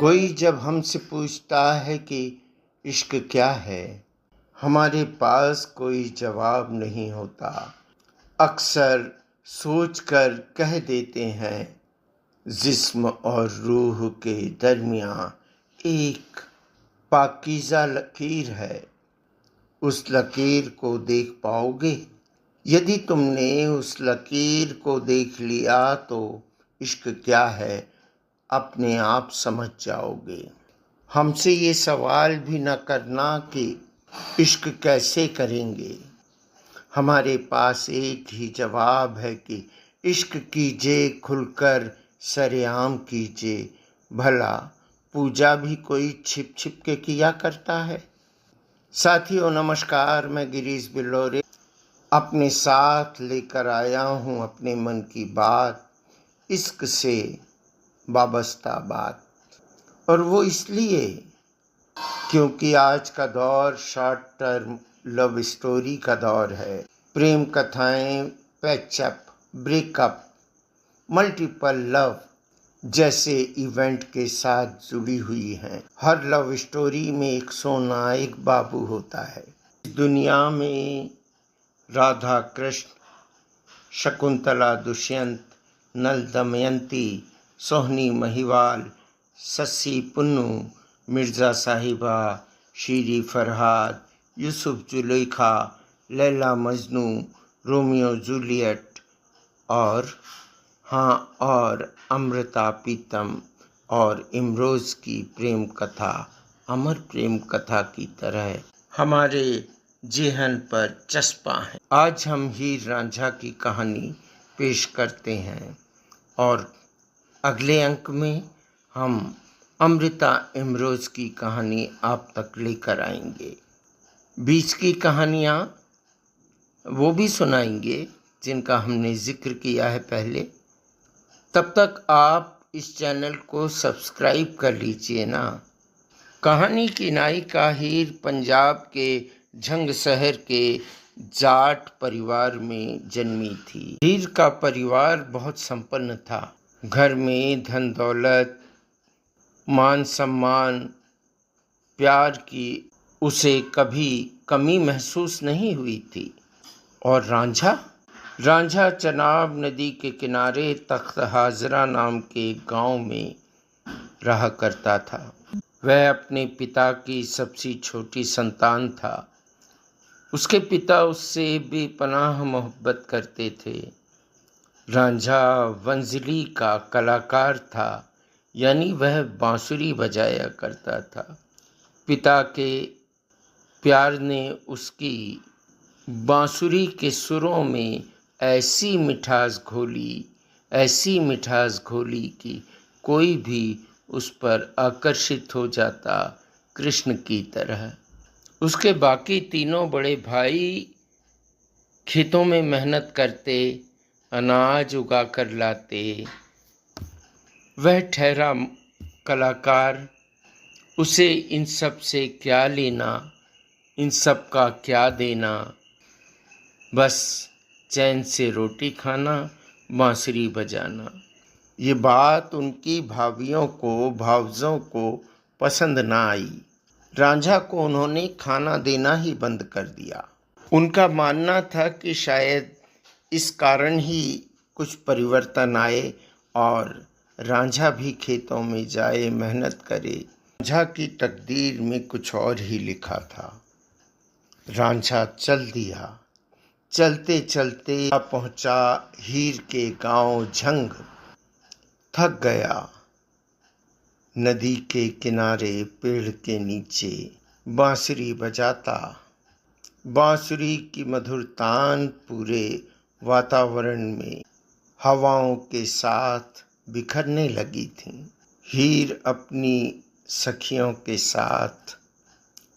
कोई जब हमसे पूछता है कि इश्क क्या है, हमारे पास कोई जवाब नहीं होता। अक्सर सोचकर कह देते हैं, जिस्म और रूह के दरमियाँ एक पाकीज़ा लकीर है। उस लकीर को देख पाओगे? यदि तुमने उस लकीर को देख लिया तो इश्क क्या है अपने आप समझ जाओगे। हमसे ये सवाल भी न करना कि इश्क कैसे करेंगे। हमारे पास एक ही जवाब है कि इश्क कीजिए, खुलकर सरेआम कीजिए। भला पूजा भी कोई छिप छिप के किया करता है? साथियों नमस्कार, मैं गिरीश बिल्लोरे अपने साथ लेकर आया हूँ अपने मन की बात, इश्क से वाबस्ता बात। और वो इसलिए क्योंकि आज का दौर शॉर्ट टर्म लव स्टोरी का दौर है। प्रेम कथाएं पैचअप, ब्रेकअप, मल्टीपल लव जैसे इवेंट के साथ जुड़ी हुई हैं। हर लव स्टोरी में एक सोना, एक बाबू होता है। दुनिया में राधा कृष्ण, शकुंतला दुष्यंत, नल दमयंती, सोहनी महिवाल, सस्सी पुन्नू, मिर्ज़ा साहिबा, शीरी फरहाद, यूसुफ जुलेखा, लैला मजनू, रोमियो जूलियट और अमृता प्रीतम और इमरोज़ की प्रेम कथा अमर प्रेम कथा की तरह हमारे जेहन पर चस्पा है। आज हम हीर रांझा की कहानी पेश करते हैं और अगले अंक में हम अमृता इमरोज़ की कहानी आप तक लेकर आएंगे। बीच की कहानियाँ वो भी सुनाएंगे जिनका हमने जिक्र किया है पहले। तब तक आप इस चैनल को सब्सक्राइब कर लीजिए ना। कहानी की नायिका हीर पंजाब के झंग शहर के जाट परिवार में जन्मी थी। हीर का परिवार बहुत संपन्न था। घर में धन दौलत, मान सम्मान, प्यार की उसे कभी कमी महसूस नहीं हुई थी। और रांझा चनाब नदी के किनारे तख्त हाजरा नाम के गांव में रहा करता था। वह अपने पिता की सबसे छोटी संतान था। उसके पिता उससे बेपनाह मोहब्बत करते थे। रांझा वंजली का कलाकार था, यानी वह बांसुरी बजाया करता था। पिता के प्यार ने उसकी बांसुरी के सुरों में ऐसी मिठास घोली कि कोई भी उस पर आकर्षित हो जाता, कृष्ण की तरह। उसके बाकी तीनों बड़े भाई खेतों में मेहनत करते, अनाज उगा कर लाते। वह ठहरा कलाकार, उसे इन सब से क्या लेना, इन सब का क्या देना। बस चैन से रोटी खाना, बांसुरी बजाना। ये बात उनकी भावजों को पसंद ना आई। रांझा को उन्होंने खाना देना ही बंद कर दिया। उनका मानना था कि शायद इस कारण ही कुछ परिवर्तन आए और रांझा भी खेतों में जाए, मेहनत करे। रांझा की तकदीर में कुछ और ही लिखा था। रांझा चल दिया। चलते चलते पहुंचा हीर के गांव झंग। थक गया। नदी के किनारे पेड़ के नीचे बांसुरी बजाता। बांसुरी की मधुर तान पूरे वातावरण में हवाओं के साथ बिखरने लगी थी। हीर अपनी सखियों के साथ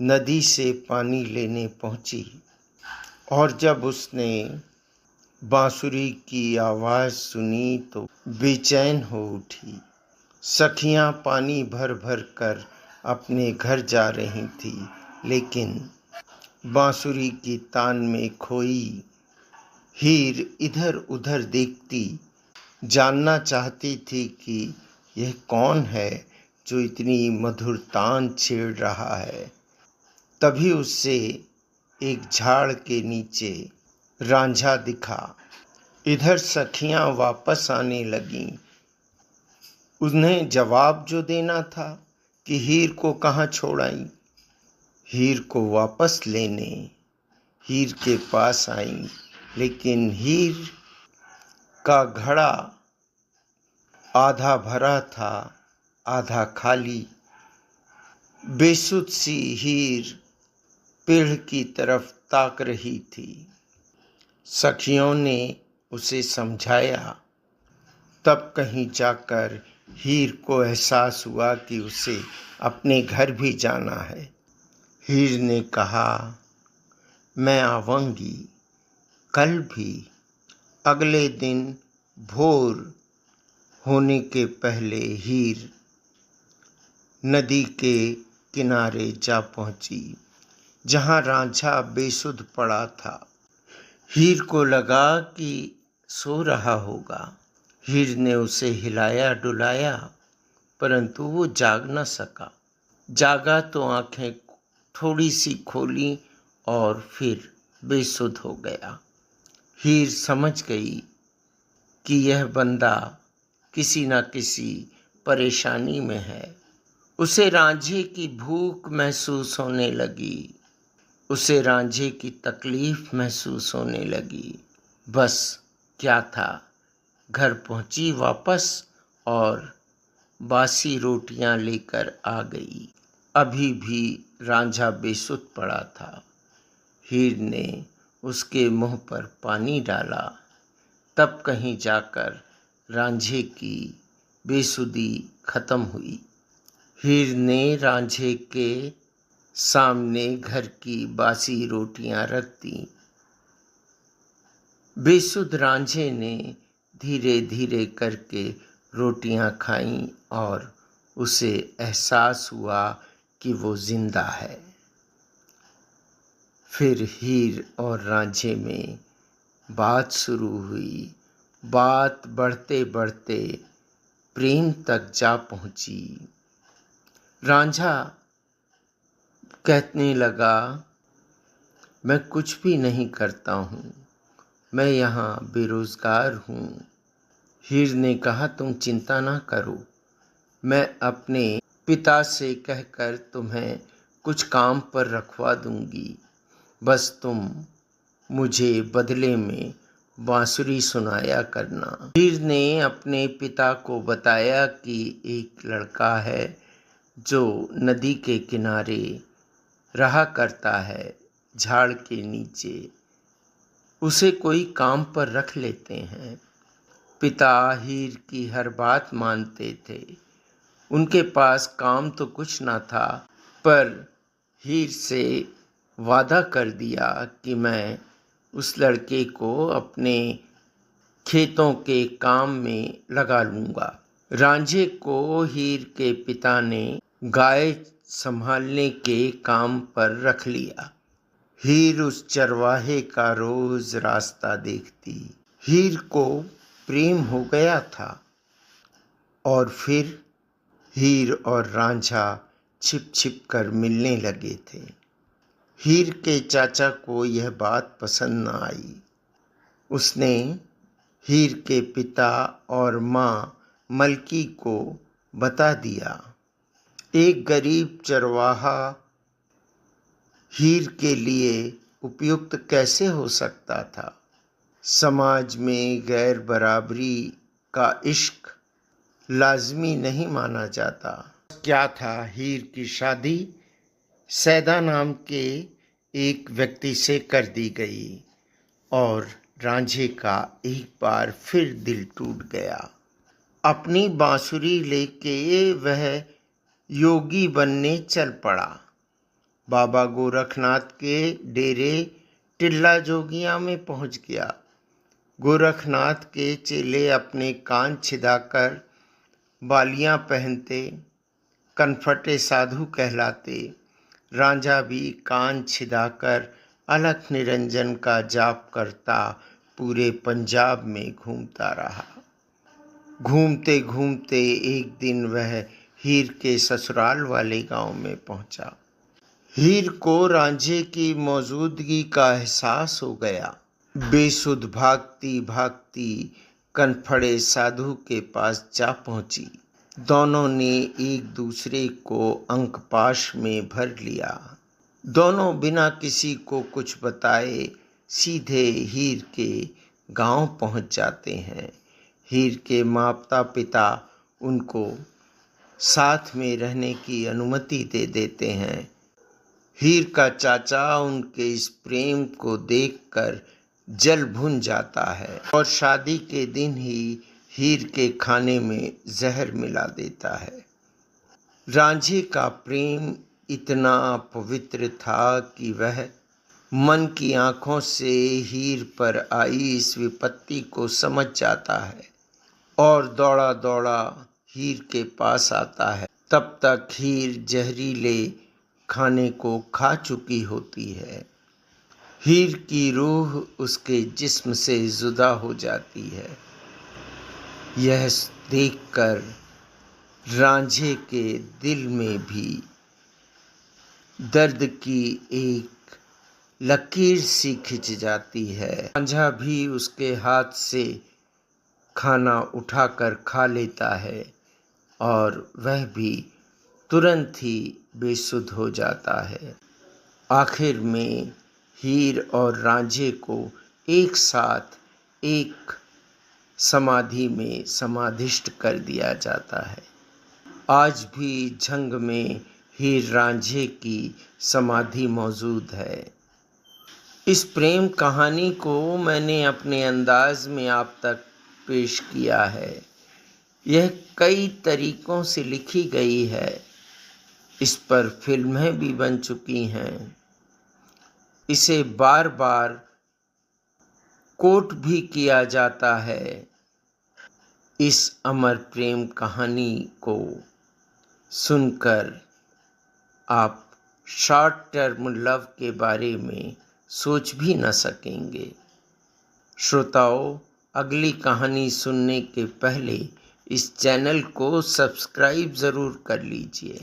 नदी से पानी लेने पहुंची और जब उसने बांसुरी की आवाज़ सुनी तो बेचैन हो उठी। सखियां पानी भर भर कर अपने घर जा रही थी, लेकिन बांसुरी की तान में खोई हीर इधर उधर देखती, जानना चाहती थी कि यह कौन है, जो इतनी मधुर तान छेड़ रहा है। तभी उससे एक झाड़ के नीचे रांझा दिखा। इधर सखियां वापस आने लगीं। उन्हें जवाब जो देना था कि हीर को कहाँ छोड़ आई। हीर को वापस लेने हीर के पास आई, लेकिन हीर का घड़ा आधा भरा था, आधा खाली। बेसुध सी हीर पेड़ की तरफ ताक रही थी। सखियों ने उसे समझाया। तब कहीं जाकर हीर को एहसास हुआ कि उसे अपने घर भी जाना है। हीर ने कहा, मैं आऊंगी कल भी। अगले दिन भोर होने के पहले हीर नदी के किनारे जा पहुंची, जहां रांझा बेसुध पड़ा था। हीर को लगा कि सो रहा होगा। हीर ने उसे हिलाया डुलाया, परंतु वो जाग न सका। जागा तो आंखें थोड़ी सी खोली और फिर बेसुध हो गया। हीर समझ गई कि यह बंदा किसी न किसी परेशानी में है। उसे रांझे की भूख महसूस होने लगी। उसे रांझे की तकलीफ महसूस होने लगी। बस क्या था, घर पहुंची वापस और बासी रोटियां लेकर आ गई। अभी भी रांझा बेसुध पड़ा था। हीर ने उसके मुंह पर पानी डाला। तब कहीं जाकर रांझे की बेसुधी खत्म हुई। हीर ने रांझे के सामने घर की बासी रोटियां रख दी। बेसुध रांझे ने धीरे धीरे करके रोटियां खाईं और उसे एहसास हुआ कि वो जिंदा है। फिर हीर और रांझे में बात शुरू हुई। बात बढ़ते बढ़ते प्रेम तक जा पहुंची। रांझा कहने लगा, मैं कुछ भी नहीं करता हूँ, मैं यहाँ बेरोजगार हूँ। हीर ने कहा, तुम चिंता ना करो, मैं अपने पिता से कहकर तुम्हें कुछ काम पर रखवा दूंगी। बस तुम मुझे बदले में बांसुरी सुनाया करना। हीर ने अपने पिता को बताया कि एक लड़का है जो नदी के किनारे रहा करता है, झाड़ के नीचे। उसे कोई काम पर रख लेते हैं। पिता हीर की हर बात मानते थे। उनके पास काम तो कुछ ना था, पर हीर से वादा कर दिया कि मैं उस लड़के को अपने खेतों के काम में लगा लूँगा। रांझे को हीर के पिता ने गाय संभालने के काम पर रख लिया। हीर उस चरवाहे का रोज रास्ता देखती। हीर को प्रेम हो गया था और फिर हीर और रांझा छिप छिप कर मिलने लगे थे। हीर के चाचा को यह बात पसंद न आई। उसने हीर के पिता और माँ मलकी को बता दिया। एक गरीब चरवाहा हीर के लिए उपयुक्त कैसे हो सकता था। समाज में गैर बराबरी का इश्क लाजमी नहीं माना जाता। क्या था, हीर की शादी सैदा नाम के एक व्यक्ति से कर दी गई और रांझे का एक बार फिर दिल टूट गया। अपनी बांसुरी लेके वह योगी बनने चल पड़ा। बाबा गोरखनाथ के डेरे टिल्ला जोगिया में पहुंच गया। गोरखनाथ के चेले अपने कान छिदाकर बालियां पहनते, कनफटे साधु कहलाते। रांझा भी कान छिदाकर अलख निरंजन का जाप करता पूरे पंजाब में घूमता रहा। घूमते घूमते एक दिन वह हीर के ससुराल वाले गांव में पहुंचा। हीर को रांझे की मौजूदगी का एहसास हो गया। बेसुध भागती भागती कनफड़े साधु के पास जा पहुंची। दोनों ने एक दूसरे को अंकपाश में भर लिया। दोनों बिना किसी को कुछ बताए सीधे हीर के गांव पहुंच जाते हैं। हीर के माता पिता उनको साथ में रहने की अनुमति दे देते हैं। हीर का चाचा उनके इस प्रेम को देखकर जल भुन जाता है और शादी के दिन ही हीर के खाने में जहर मिला देता है। रांझे का प्रेम इतना पवित्र था कि वह मन की आंखों से हीर पर आई इस विपत्ति को समझ जाता है और दौड़ा दौड़ा हीर के पास आता है। तब तक हीर जहरीले खाने को खा चुकी होती है। हीर की रूह उसके जिस्म से जुदा हो जाती है। यह देखकर रांझे के दिल में भी दर्द की एक लकीर सी खिंच जाती है। रांझा भी उसके हाथ से खाना उठाकर खा लेता है और वह भी तुरंत ही बेसुध हो जाता है। आखिर में हीर और रांझे को एक साथ एक समाधि में समाधिष्ट कर दिया जाता है। आज भी झंग में हीर रांझे की समाधि मौजूद है। इस प्रेम कहानी को मैंने अपने अंदाज में आप तक पेश किया है। यह कई तरीकों से लिखी गई है। इस पर फिल्में भी बन चुकी हैं। इसे बार बार कोट भी किया जाता है। इस अमर प्रेम कहानी को सुनकर आप शॉर्ट टर्म लव के बारे में सोच भी न सकेंगे। श्रोताओं, अगली कहानी सुनने के पहले इस चैनल को सब्सक्राइब ज़रूर कर लीजिए।